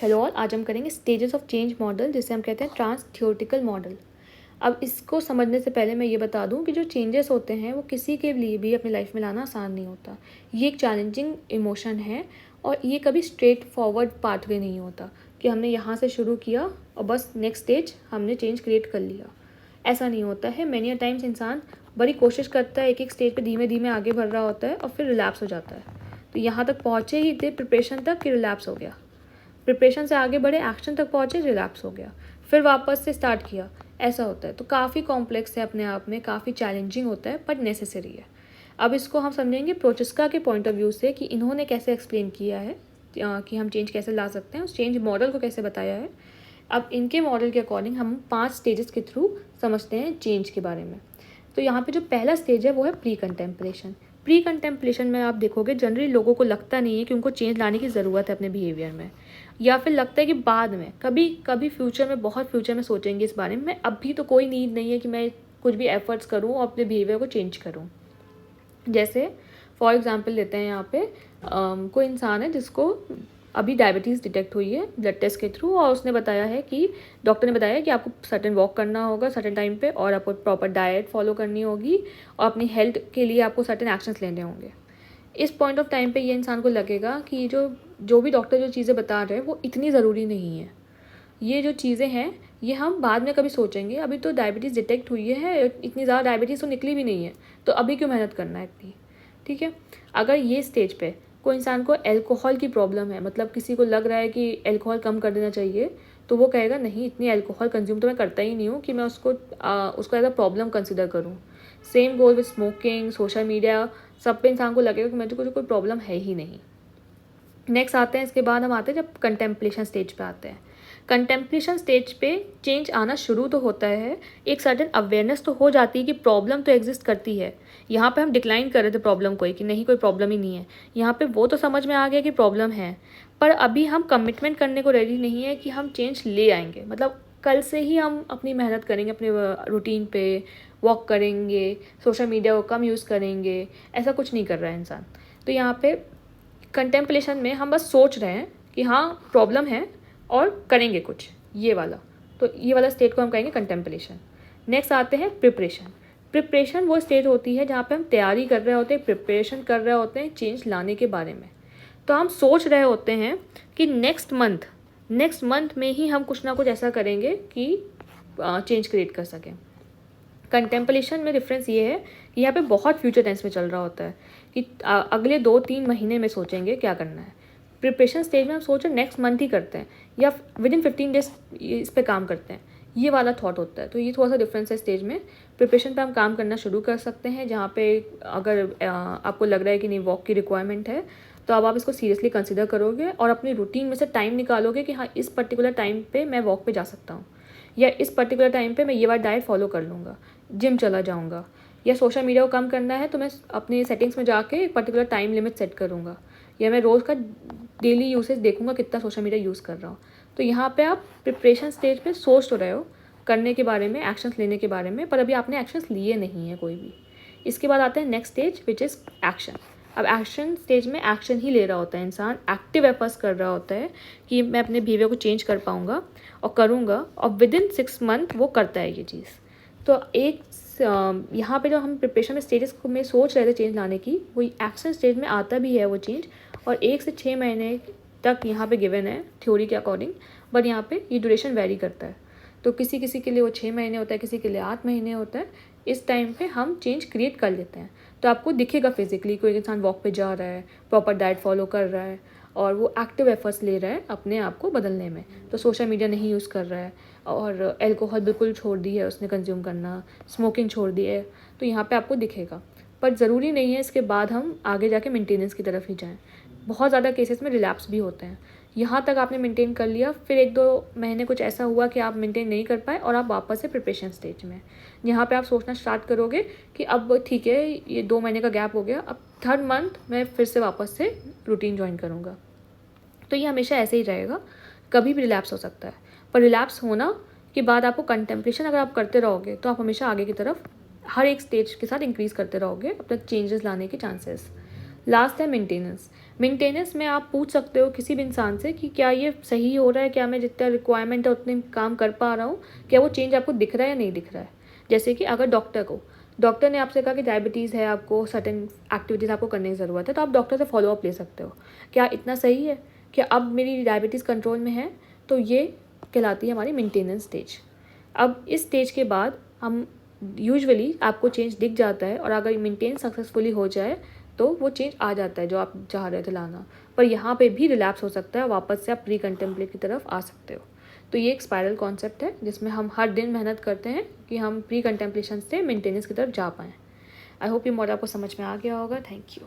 Hello all, आज हम करेंगे स्टेजेस ऑफ चेंज मॉडल, जिसे हम कहते हैं ट्रांस थ्योरेटिकल मॉडल। अब इसको समझने से पहले मैं ये बता दूं कि जो चेंजेस होते हैं वो किसी के लिए भी अपनी लाइफ में लाना आसान नहीं होता। ये एक चैलेंजिंग इमोशन है और ये कभी स्ट्रेट फॉरवर्ड पाथवे नहीं होता कि हमने यहाँ से शुरू किया और बस नेक्स्ट स्टेज हमने चेंज क्रिएट कर लिया। ऐसा नहीं होता है। मैनी टाइम्स इंसान बड़ी कोशिश करता है, एक एक स्टेज पर धीमे धीमे आगे बढ़ रहा होता है और फिर रिलैप्स हो जाता है। तो यहाँ तक पहुँचे ही थे प्रिपरेशन तक कि रिलैप्स हो गया, प्रिपरेशन से आगे बढ़े, एक्शन तक पहुँचे, रिलैप्स हो गया, फिर वापस से स्टार्ट किया। ऐसा होता है। तो काफ़ी कॉम्प्लेक्स है अपने आप में, काफ़ी चैलेंजिंग होता है, बट नेसेसरी है। अब इसको हम समझेंगे प्रोचेस्का के पॉइंट ऑफ व्यू से कि इन्होंने कैसे एक्सप्लेन किया है कि हम चेंज कैसे ला सकते हैं, उस चेंज मॉडल को कैसे बताया है। अब इनके मॉडल के अकॉर्डिंग हम 5 स्टेजेस के थ्रू समझते हैं चेंज के बारे में। तो यहाँ पे जो पहला स्टेज है वो है प्री कंटेम्पलेशन। प्री कंटेम्पलेशन में आप देखोगे जनरली लोगों को लगता नहीं है कि उनको चेंज लाने की ज़रूरत है अपने बिहेवियर में, या फिर लगता है कि बाद में कभी कभी फ्यूचर में, बहुत फ्यूचर में सोचेंगे इस बारे में। अभी तो कोई नीड नहीं है कि मैं कुछ भी एफर्ट्स करूँ और अपने बिहेवियर को चेंज करूँ। जैसे फॉर एग्जांपल लेते हैं यहाँ पे कोई इंसान है जिसको अभी डायबिटीज़ डिटेक्ट हुई है ब्लड टेस्ट के थ्रू, और उसने बताया है कि डॉक्टर ने बताया कि आपको सर्टेन वॉक करना होगा सर्टेन टाइम पे, और आपको प्रॉपर डाइट फॉलो करनी होगी, और अपनी हेल्थ के लिए आपको सर्टेन एक्शंस लेने होंगे। इस पॉइंट ऑफ टाइम पे ये इंसान को लगेगा कि जो भी डॉक्टर जो चीज़ें बता रहे हैं वो इतनी ज़रूरी नहीं है। ये जो चीज़ें हैं ये हम बाद में कभी सोचेंगे, अभी तो डायबिटीज़ डिटेक्ट हुई है, इतनी ज़्यादा डायबिटीज़ तो निकली भी नहीं है, तो अभी क्यों मेहनत करना है इतनी। ठीक है। अगर ये स्टेज पे कोई इंसान को अल्कोहल की प्रॉब्लम है, मतलब किसी को लग रहा है कि अल्कोहल कम कर देना चाहिए, तो वो कहेगा नहीं, इतनी अल्कोहल कंज्यूम तो मैं करता ही नहीं हूँ कि मैं उसको एज अ प्रॉब्लम कंसिडर करूँ। Same goal with smoking, social media, सब पे इंसान को लगेगा कि मुझे कोई प्रॉब्लम है ही नहीं। नेक्स्ट आते हैं, इसके बाद हम आते हैं जब कंटेम्पलेशन स्टेज पे आते हैं। कंटेम्पलेशन स्टेज पे चेंज आना शुरू तो होता है, एक सर्टेन अवेयरनेस तो हो जाती है कि प्रॉब्लम तो एग्जिस्ट करती है। यहाँ पे हम डिक्लाइन कर रहे थे प्रॉब्लम को कि नहीं, कोई प्रॉब्लम ही नहीं है। यहाँ पे वो तो समझ में आ गया कि प्रॉब्लम है, पर अभी हम कमिटमेंट करने को रेडी नहीं है कि हम चेंज ले आएंगे। मतलब कल से ही हम अपनी मेहनत करेंगे, अपने रूटीन पे वॉक करेंगे, सोशल मीडिया को कम यूज़ करेंगे, ऐसा कुछ नहीं कर रहा है इंसान। तो यहाँ पे कंटेम्पलेशन में हम बस सोच रहे हैं कि हाँ प्रॉब्लम है और करेंगे कुछ, ये वाला। तो ये वाला स्टेट को हम कहेंगे कंटेम्पलेशन। नेक्स्ट आते हैं प्रिपरेशन। प्रिपरेशन वो स्टेज होती है जहाँ पे हम तैयारी कर रहे होते हैं, प्रिपरेशन कर रहे होते हैं चेंज लाने के बारे में। तो हम सोच रहे होते हैं कि नेक्स्ट मंथ में ही हम कुछ ना कुछ ऐसा करेंगे कि चेंज क्रिएट कर सकें। कंटेम्पलेशन में डिफरेंस ये है कि यहाँ पे बहुत फ्यूचर टेंस में चल रहा होता है कि अगले 2-3 महीने में सोचेंगे क्या करना है। प्रिपरेशन स्टेज में हम सोच रहे नेक्स्ट मंथ ही करते हैं या विदिन 15 डेज इस पर काम करते हैं, ये वाला थॉट होता है। तो ये थोड़ा सा डिफरेंस है स्टेज में। प्रिपरेशन पे हम काम करना शुरू कर सकते हैं, जहाँ पे अगर आपको लग रहा है कि नहीं वॉक की रिक्वायरमेंट है, तो अब आप इसको सीरियसली कंसिडर करोगे और अपनी रूटीन में से टाइम निकालोगे कि हाँ इस पर्टिकुलर टाइम पे मैं वॉक पे जा सकता हूँ, या इस पर्टिकुलर टाइम पे मैं ये वाला डाइट फॉलो कर लूँगा, जिम चला जाऊँगा, या सोशल मीडिया को कम करना है तो मैं अपने सेटिंग्स में जाके एक पर्टिकुलर टाइम लिमिट सेट करूँगा, या मैं रोज़ का डेली यूसेज देखूँगा कितना सोशल मीडिया यूज़ कर रहा हूँ। तो यहाँ पे आप प्रिपरेशन स्टेज पे सोच तो रहे हो करने के बारे में, एक्शंस लेने के बारे में, पर अभी आपने एक्शंस लिए नहीं है कोई भी। इसके बाद आते हैं next stage which is action. अब एक्शन स्टेज में एक्शन ही ले रहा होता है इंसान, एक्टिव एफर्ट्स कर रहा होता है कि मैं अपने बिहेवियर को चेंज कर पाऊँगा और करूँगा, और विदिन 6 मंथ वो करता है ये चीज़। तो एक यहाँ पे जो हम प्रिपरेशन में स्टेजेस को में सोच रहे थे चेंज लाने की, वो एक्शन स्टेज में आता भी है वो चेंज, और 1 से 6 महीने तक यहाँ पे गिवन है थ्योरी के अकॉर्डिंग, बट यहाँ पे ये ड्यूरेशन वेरी करता है। तो किसी किसी के लिए वो 6 महीने होता है, किसी के लिए 8 महीने होता है। इस टाइम पे हम चेंज क्रिएट कर लेते हैं। तो आपको दिखेगा फिजिकली कोई इंसान वॉक पे जा रहा है, प्रॉपर डाइट फॉलो कर रहा है, और वो एक्टिव एफर्ट्स ले रहा है अपने आप को बदलने में। तो सोशल मीडिया नहीं यूज़ कर रहा है, और अल्कोहल बिल्कुल छोड़ दी है उसने कंज्यूम करना, स्मोकिंग छोड़ दी है। तो यहाँ पे आपको दिखेगा, पर ज़रूरी नहीं है इसके बाद हम आगे जाके मेंटेनेंस की तरफ ही जाएँ। बहुत ज़्यादा केसेस में रिलैप्स भी होते हैं। यहाँ तक आपने मेंटेन कर लिया, फिर 1-2 महीने कुछ ऐसा हुआ कि आप मेंटेन नहीं कर पाए और आप वापस से प्रिपरेशन स्टेज में, यहाँ पे आप सोचना स्टार्ट करोगे कि अब ठीक है ये 2 महीने का गैप हो गया, अब 3rd मंथ मैं फिर से वापस से रूटीन ज्वाइन करूँगा। तो ये हमेशा ऐसे ही रहेगा, कभी भी रिलैप्स हो सकता है। पर रिलैप्स होना के बाद आपको कंटेम्पलेशन अगर आप करते रहोगे तो आप हमेशा आगे की तरफ हर एक स्टेज के साथ इंक्रीज़ करते रहोगे अपने चेंजेस लाने के चांसेस। लास्ट है मेंटेनेंस। मेंटेनेंस में आप पूछ सकते हो किसी भी इंसान से कि क्या ये सही हो रहा है, क्या मैं जितना रिक्वायरमेंट है उतने काम कर पा रहा हूँ, क्या वो चेंज आपको दिख रहा है या नहीं दिख रहा है। जैसे कि अगर डॉक्टर ने आपसे कहा कि डायबिटीज़ है, आपको सर्टेन एक्टिविटीज़ आपको करने की ज़रूरत है, तो आप डॉक्टर से फॉलोअप ले सकते हो, क्या इतना सही है, क्या अब मेरी डायबिटीज़ कंट्रोल में है। तो ये कहलाती है हमारी मेंटेनेंस स्टेज। अब इस स्टेज के बाद हम यूजुअली आपको चेंज दिख जाता है, और अगर मेंटेन सक्सेसफुली हो जाए तो वो चेंज आ जाता है जो आप चाह रहे थे लाना। पर यहाँ पे भी रिलैप्स हो सकता है, वापस से आप प्री कंटेम्पलेट की तरफ आ सकते हो। तो ये एक स्पाइरल कॉन्सेप्ट है जिसमें हम हर दिन मेहनत करते हैं कि हम प्री कंटेम्पलेशन से मेंटेनेंस की तरफ जा पाएँ। आई होप ये मॉडल आपको समझ में आ गया होगा। Thank you.